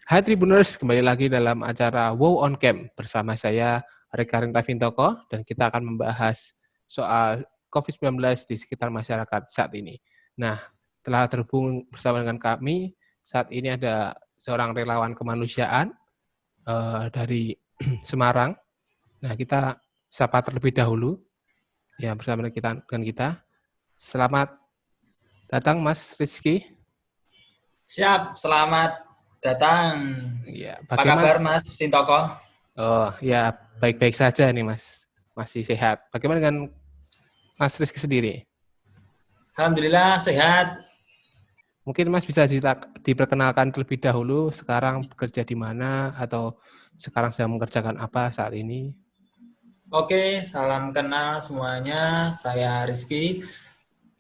Hai Tribuners, kembali lagi dalam acara Wow on Camp bersama saya Rekaring Tavintoko dan kita akan membahas soal COVID-19 di sekitar masyarakat saat ini. Nah, telah terhubung bersama dengan kami saat ini ada seorang relawan kemanusiaan dari Semarang. Nah, kita sapa terlebih dahulu ya bersama dengan kita. Selamat datang Mas Rizky. Siap, selamat datang. Ya, Apa bagaimana? kabar Mas Vintoko? Oh, ya baik-baik saja nih Mas. Masih sehat. Bagaimana dengan Mas Rizky sendiri? Alhamdulillah sehat. Mungkin Mas bisa diperkenalkan terlebih dahulu sekarang bekerja di mana atau sekarang sedang mengerjakan apa saat ini? Oke, salam kenal semuanya. Saya Rizky.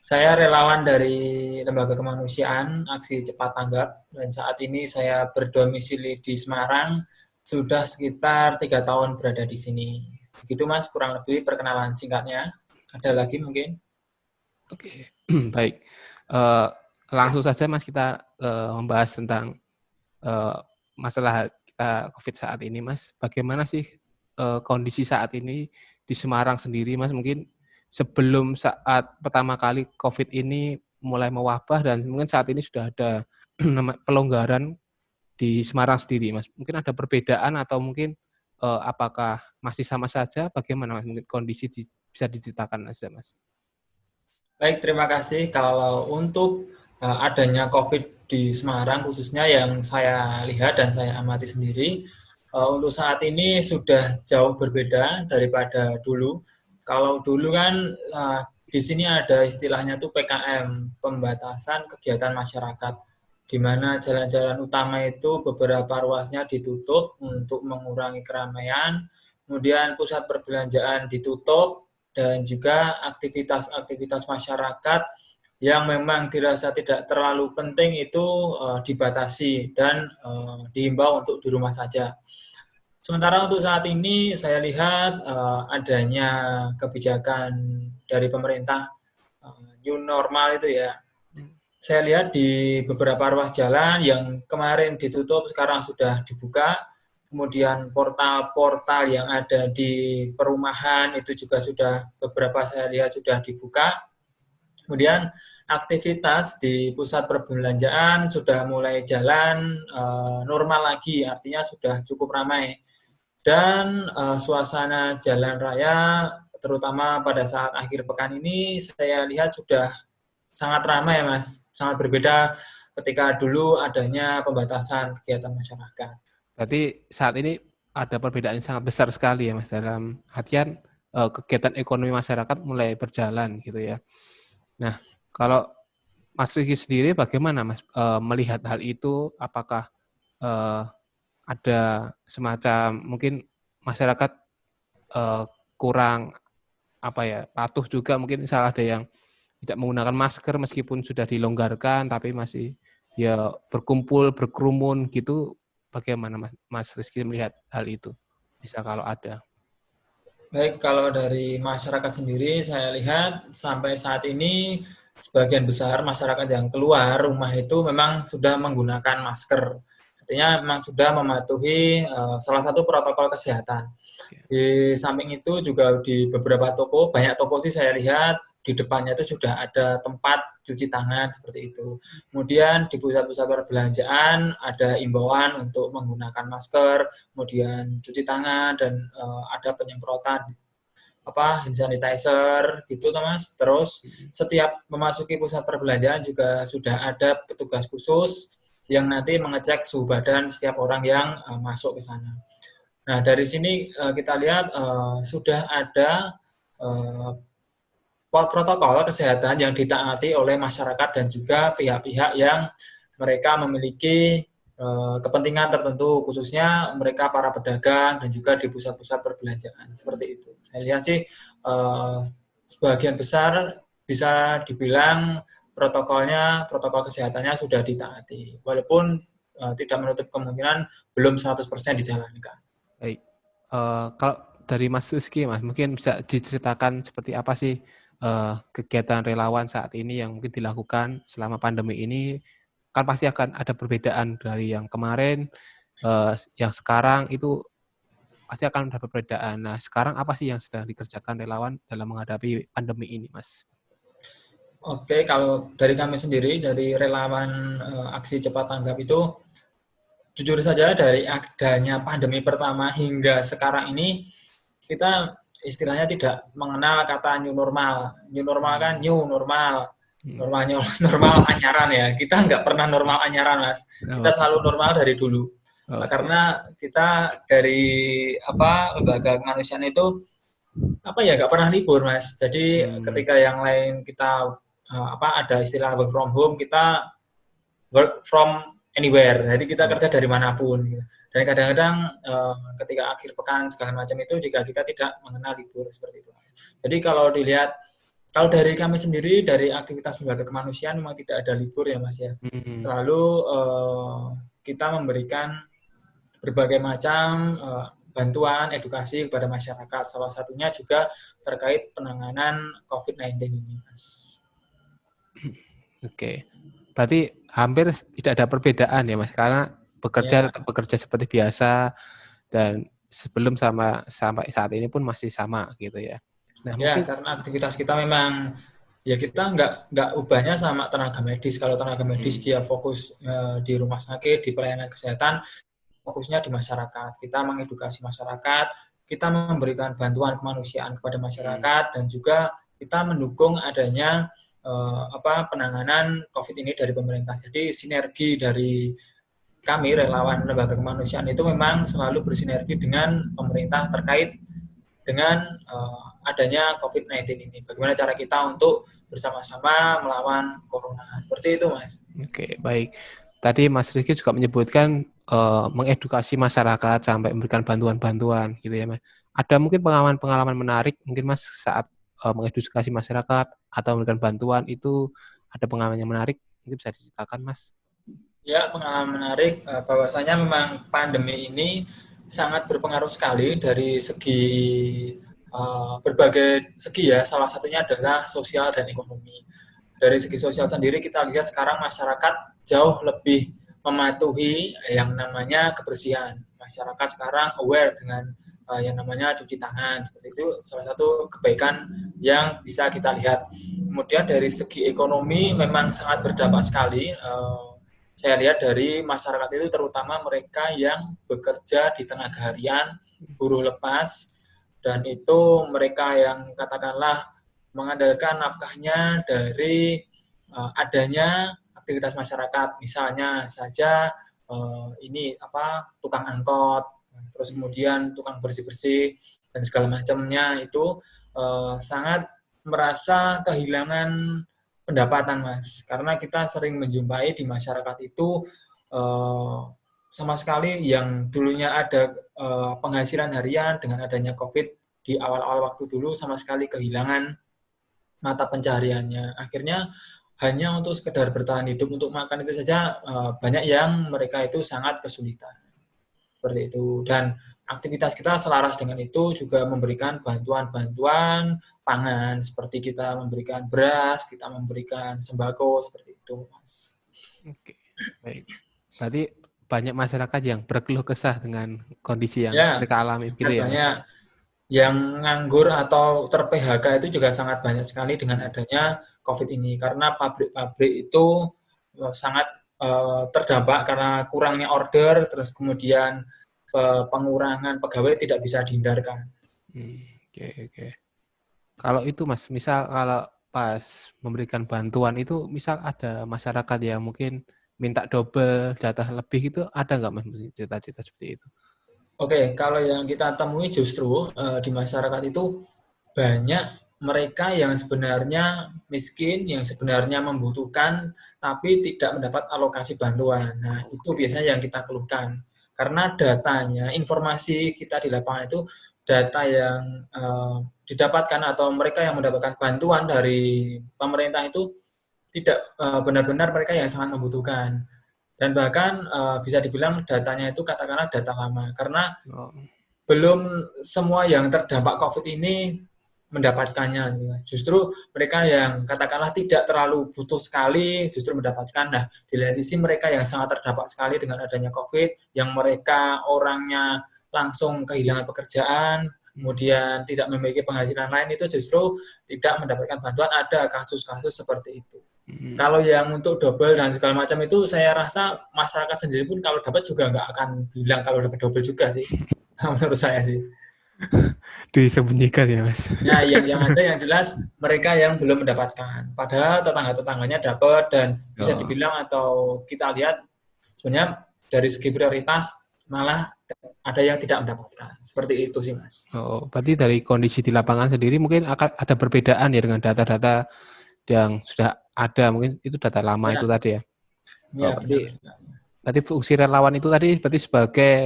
Saya relawan dari Lembaga Kemanusiaan Aksi Cepat Tanggap dan saat ini saya berdomisili di Semarang. Sudah sekitar 3 tahun berada di sini. Begitu Mas, kurang lebih perkenalan singkatnya. Ada lagi mungkin? Oke, baik. Eh, Langsung saja Mas kita membahas tentang eh, masalah kita COVID saat ini Mas. Bagaimana sih kondisi saat ini di Semarang sendiri Mas? Mungkin sebelum saat pertama kali COVID ini mulai mewabah dan mungkin saat ini sudah ada pelonggaran di Semarang sendiri Mas. Mungkin ada perbedaan atau mungkin apakah masih sama saja? Bagaimana Mas? Mungkin kondisi bisa diceritakan saja Mas. Baik, terima kasih. Kalau untuk adanya COVID di Semarang khususnya yang saya lihat dan saya amati sendiri, untuk saat ini sudah jauh berbeda daripada dulu. Kalau dulu kan di sini ada istilahnya tuh PKM, pembatasan kegiatan masyarakat, di mana jalan-jalan utama itu beberapa ruasnya ditutup untuk mengurangi keramaian, kemudian pusat perbelanjaan ditutup, dan juga aktivitas-aktivitas masyarakat yang memang dirasa tidak terlalu penting itu dibatasi dan dihimbau untuk di rumah saja. Sementara untuk saat ini saya lihat adanya kebijakan dari pemerintah new normal itu ya. Saya lihat di beberapa ruas jalan yang kemarin ditutup sekarang sudah dibuka. Kemudian portal-portal yang ada di perumahan itu juga sudah beberapa saya lihat sudah dibuka. Kemudian aktivitas di pusat perbelanjaan sudah mulai jalan normal lagi, artinya sudah cukup ramai. Dan suasana jalan raya, terutama pada saat akhir pekan ini, saya lihat sudah sangat ramai, Mas. Sangat berbeda ketika dulu adanya pembatasan kegiatan masyarakat. Berarti saat ini ada perbedaan yang sangat besar sekali ya Mas dalam artian kegiatan ekonomi masyarakat mulai berjalan gitu ya. Nah, kalau Mas Riki sendiri bagaimana Mas melihat hal itu? Apakah eh, ada semacam mungkin masyarakat kurang apa ya patuh juga mungkin salah ada yang tidak menggunakan masker meskipun sudah dilonggarkan tapi masih ya berkumpul berkerumun gitu. Bagaimana Mas Rizky melihat hal itu? Bisa kalau ada. Baik, kalau dari masyarakat sendiri saya lihat sampai saat ini sebagian besar masyarakat yang keluar rumah itu memang sudah menggunakan masker. Artinya memang sudah mematuhi salah satu protokol kesehatan. Di samping itu juga di beberapa toko, banyak toko sih saya lihat di depannya itu sudah ada tempat cuci tangan seperti itu. Kemudian di pusat-pusat perbelanjaan ada imbauan untuk menggunakan masker, kemudian cuci tangan dan ada penyemprotan hand sanitizer gitu Mas. Terus setiap memasuki pusat perbelanjaan juga sudah ada petugas khusus yang nanti mengecek suhu badan setiap orang yang masuk ke sana. Nah, dari sini kita lihat sudah ada protokol kesehatan yang ditaati oleh masyarakat dan juga pihak-pihak yang mereka memiliki kepentingan tertentu, khususnya mereka para pedagang dan juga di pusat-pusat perbelanjaan seperti itu. Saya lihat sih sebagian besar bisa dibilang protokol kesehatannya sudah ditaati, walaupun tidak menutup kemungkinan belum 100% dijalankan. Baik. Kalau dari Mas Rizky, Mas, mungkin bisa diceritakan seperti apa sih kegiatan relawan saat ini yang mungkin dilakukan selama pandemi ini kan pasti akan ada perbedaan dari yang kemarin, yang sekarang itu pasti akan ada perbedaan. Nah, sekarang apa sih yang sedang dikerjakan relawan dalam menghadapi pandemi ini, Mas? Oke, kalau dari kami sendiri, dari relawan aksi cepat tanggap itu, jujur saja dari adanya pandemi pertama hingga sekarang ini, kita istilahnya tidak mengenal kata new normal. New normal kan new normal, Hmm. normal normal anyaran ya. Kita nggak pernah normal anyaran, Mas. Kita Oh, selalu normal dari dulu. oh siap. Karena kita dari lembaga kemanusiaan itu ya nggak pernah libur, Mas. Jadi Hmm. ketika yang lain kita ada istilah work from home, kita work from anywhere. Jadi kita Oh. kerja dari manapun. Gitu. Dan kadang-kadang ketika akhir pekan segala macam itu jika kita tidak mengenal libur seperti itu, Mas. Jadi kalau dari kami sendiri dari aktivitas lembaga kemanusiaan memang tidak ada libur ya, Mas ya. Hmm. Lalu kita memberikan berbagai macam bantuan edukasi kepada masyarakat. Salah satunya juga terkait penanganan COVID-19 ini, Mas. Oke. Berarti hampir tidak ada perbedaan ya, Mas, karena bekerja Ya, tetap bekerja seperti biasa dan sebelum sampai saat ini pun masih sama gitu ya. Nah, ya mungkin karena aktivitas kita memang ya kita nggak ubahnya sama tenaga medis. Kalau tenaga medis hmm, dia fokus di rumah sakit, di pelayanan kesehatan, fokusnya di masyarakat. Kita mengedukasi masyarakat, kita memberikan bantuan kemanusiaan kepada hmm, masyarakat dan juga kita mendukung adanya penanganan COVID ini dari pemerintah. Jadi sinergi dari kami relawan lembaga kemanusiaan itu memang selalu bersinergi dengan pemerintah terkait dengan adanya COVID-19 ini. Bagaimana cara kita untuk bersama-sama melawan corona. Seperti itu, Mas. oke, baik. Tadi Mas Rizky juga menyebutkan mengedukasi masyarakat sampai memberikan bantuan-bantuan gitu ya, Mas. Ada mungkin pengalaman-pengalaman menarik mungkin Mas saat mengedukasi masyarakat atau memberikan bantuan itu ada pengalaman yang menarik mungkin bisa diceritakan, Mas. Ya, pengalaman menarik bahwasanya memang pandemi ini sangat berpengaruh sekali dari segi berbagai segi ya. Salah satunya adalah sosial dan ekonomi. Dari segi sosial sendiri kita lihat sekarang masyarakat jauh lebih mematuhi yang namanya kebersihan. Masyarakat sekarang aware dengan yang namanya cuci tangan. Seperti itu salah satu kebaikan yang bisa kita lihat. Kemudian dari segi ekonomi memang sangat berdampak sekali. Saya lihat dari masyarakat itu terutama mereka yang bekerja di tenaga harian, buruh lepas, dan itu mereka yang katakanlah mengandalkan nafkahnya dari adanya aktivitas masyarakat, misalnya saja tukang angkot, terus kemudian tukang bersih-bersih dan segala macamnya itu sangat merasa kehilangan pendapatan, Mas, karena kita sering menjumpai di masyarakat itu eh, sama sekali yang dulunya ada penghasilan harian dengan adanya COVID di awal-awal waktu dulu sama sekali kehilangan mata pencahariannya. Akhirnya hanya untuk sekedar bertahan hidup untuk makan itu saja banyak yang mereka itu sangat kesulitan. Seperti itu. Dan aktivitas kita selaras dengan itu juga memberikan bantuan-bantuan pangan seperti kita memberikan beras, kita memberikan sembako seperti itu, Mas. Oke, baik. Berarti banyak masyarakat yang berkeluh kesah dengan kondisi yang Ya, mereka alami gitu sangat ya, Mas? banyak yang nganggur atau ter-PHK itu juga sangat banyak sekali dengan adanya COVID ini karena pabrik-pabrik itu sangat terdampak karena kurangnya order terus kemudian pengurangan pegawai tidak bisa dihindarkan. Oke, oke. Kalau itu Mas, misal kalau pas memberikan bantuan itu, misal ada masyarakat yang mungkin minta double jatah lebih itu ada nggak Mas cerita-cerita seperti itu? Oke, kalau yang kita temui justru di masyarakat itu banyak mereka yang sebenarnya miskin, yang sebenarnya membutuhkan, tapi tidak mendapat alokasi bantuan. Nah, itu Oke. biasanya yang kita keluhkan. Karena datanya, informasi kita di lapangan itu, data yang didapatkan atau mereka yang mendapatkan bantuan dari pemerintah itu tidak benar-benar mereka yang sangat membutuhkan. Dan bahkan bisa dibilang datanya itu katakanlah data lama. Karena Oh, belum semua yang terdampak COVID ini mendapatkannya. Justru mereka yang katakanlah tidak terlalu butuh sekali justru mendapatkan. Nah, di lain sisi mereka yang sangat terdampak sekali dengan adanya COVID, yang mereka orangnya langsung kehilangan pekerjaan, kemudian tidak memiliki penghasilan lain, itu justru tidak mendapatkan bantuan. Ada kasus-kasus seperti itu. Kalau yang untuk double dan segala macam itu saya rasa masyarakat sendiri pun kalau dapat juga nggak akan bilang kalau dapat double juga sih. Menurut saya sih. Disembunyikan ya, Mas. Ya, yang ada yang jelas mereka yang belum mendapatkan. Padahal tetangga-tetangganya dapat dan bisa Oh. dibilang atau kita lihat sebenarnya dari segi prioritas malah ada yang tidak mendapatkan. Seperti itu sih, Mas. Oh, berarti dari kondisi di lapangan sendiri mungkin akan ada perbedaan ya dengan data-data yang sudah ada, mungkin itu data lama Ya, itu tadi ya. ya Oh, benar. berarti fungsi relawan itu tadi berarti sebagai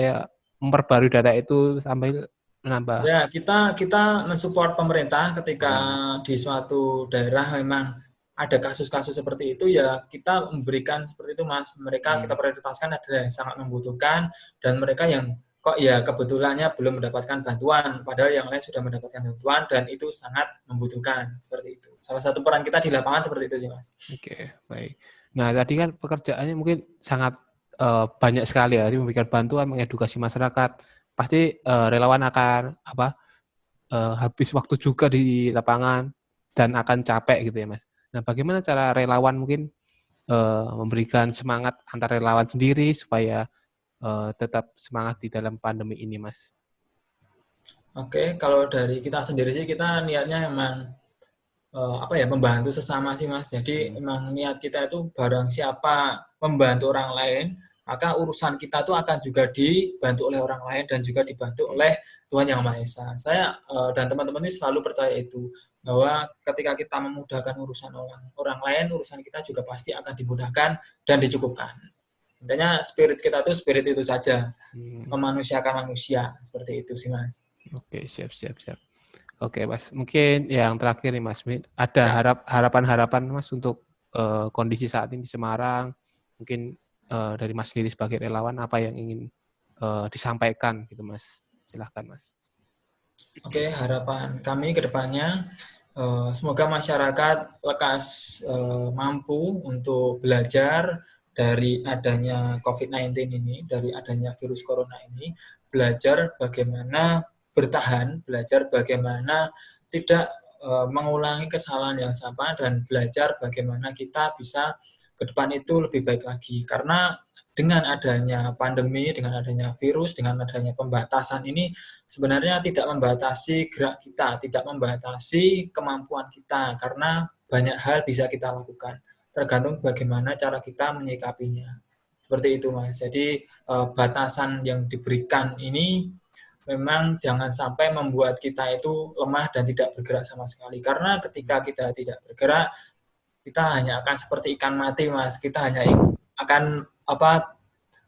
memperbarui data itu sampai menambah. Ya, kita mensupport pemerintah ketika di suatu daerah memang ada kasus-kasus seperti itu, ya kita memberikan seperti itu, Mas. Mereka kita prioritaskan adalah yang sangat membutuhkan dan mereka yang kok ya kebetulannya belum mendapatkan bantuan, padahal yang lain sudah mendapatkan bantuan dan itu sangat membutuhkan, seperti itu. Salah satu peran kita di lapangan seperti itu sih, Mas. Oke, baik. Nah, tadi kan pekerjaannya mungkin sangat banyak sekali ya, memberikan bantuan, mengedukasi masyarakat. Pasti relawan akan habis waktu juga di lapangan dan akan capek gitu ya, Mas. Nah, bagaimana cara relawan mungkin memberikan semangat antar relawan sendiri supaya tetap semangat di dalam pandemi ini, Mas? Oke, kalau dari kita sendiri sih kita niatnya memang membantu sesama sih, Mas. Jadi emang niat kita itu barang siapa membantu orang lain, maka urusan kita tuh akan juga dibantu oleh orang lain dan juga dibantu oleh Tuhan Yang Maha Esa. Saya dan teman-teman ini selalu percaya itu, bahwa ketika kita memudahkan urusan orang lain, urusan kita juga pasti akan dimudahkan dan dicukupkan. Intinya spirit kita tuh spirit itu saja, memanusiakan manusia, seperti itu sih, Mas. Oke, siap. Oke, Mas. Mungkin yang terakhir nih, Mas. Ada Siap. harapan-harapan, Mas, untuk kondisi saat ini di Semarang. Mungkin dari Mas sendiri sebagai relawan, apa yang ingin disampaikan gitu, Mas? Silahkan, Mas. Oke, harapan kami ke depannya semoga masyarakat lekas mampu untuk belajar dari adanya COVID-19 ini, dari adanya virus corona ini, belajar bagaimana bertahan, belajar bagaimana tidak mengulangi kesalahan yang sama, dan belajar bagaimana kita bisa ke depan itu lebih baik lagi. Karena dengan adanya pandemi, dengan adanya virus, dengan adanya pembatasan ini sebenarnya tidak membatasi gerak kita, tidak membatasi kemampuan kita, karena banyak hal bisa kita lakukan. Tergantung bagaimana cara kita menyikapinya. Seperti itu, Mas. Jadi batasan yang diberikan ini memang jangan sampai membuat kita itu lemah dan tidak bergerak sama sekali. Karena ketika kita tidak bergerak, kita hanya akan seperti ikan mati, Mas. Kita hanya akan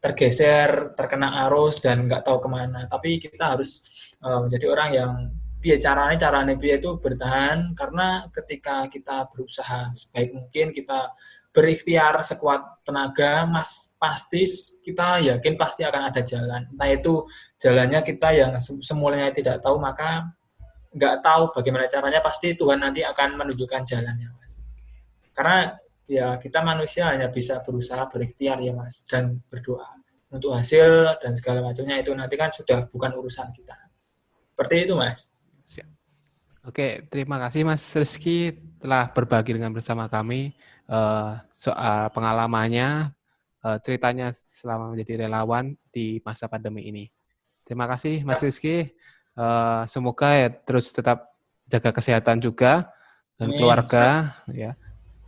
tergeser, terkena arus dan nggak tahu kemana. Tapi kita harus menjadi orang yang caranya itu bertahan, karena ketika kita berusaha sebaik mungkin, kita berikhtiar sekuat tenaga, Mas, pasti kita yakin pasti akan ada jalan. Entah itu jalannya kita yang semulanya tidak tahu, maka nggak tahu bagaimana caranya, pasti Tuhan nanti akan menunjukkan jalannya, Mas. Karena ya kita manusia hanya bisa berusaha, berikhtiar ya, Mas, dan berdoa. Untuk hasil dan segala macamnya itu nanti kan sudah bukan urusan kita. Seperti itu, Mas. Siap. Oke, terima kasih Mas Rizky telah berbagi dengan bersama kami soal pengalamannya, ceritanya selama menjadi relawan di masa pandemi ini. Terima kasih Mas Rizky. Semoga ya terus tetap jaga kesehatan juga dan keluarga ya.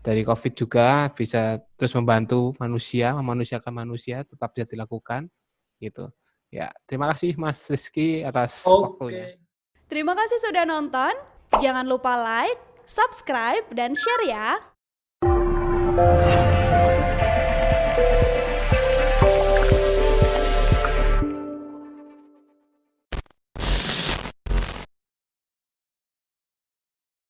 Dari COVID juga bisa terus membantu manusia, memanusiakan manusia, tetap bisa dilakukan gitu. Ya, terima kasih Mas Rizky atas waktunya. Terima kasih sudah nonton. Jangan lupa like, subscribe, dan share ya.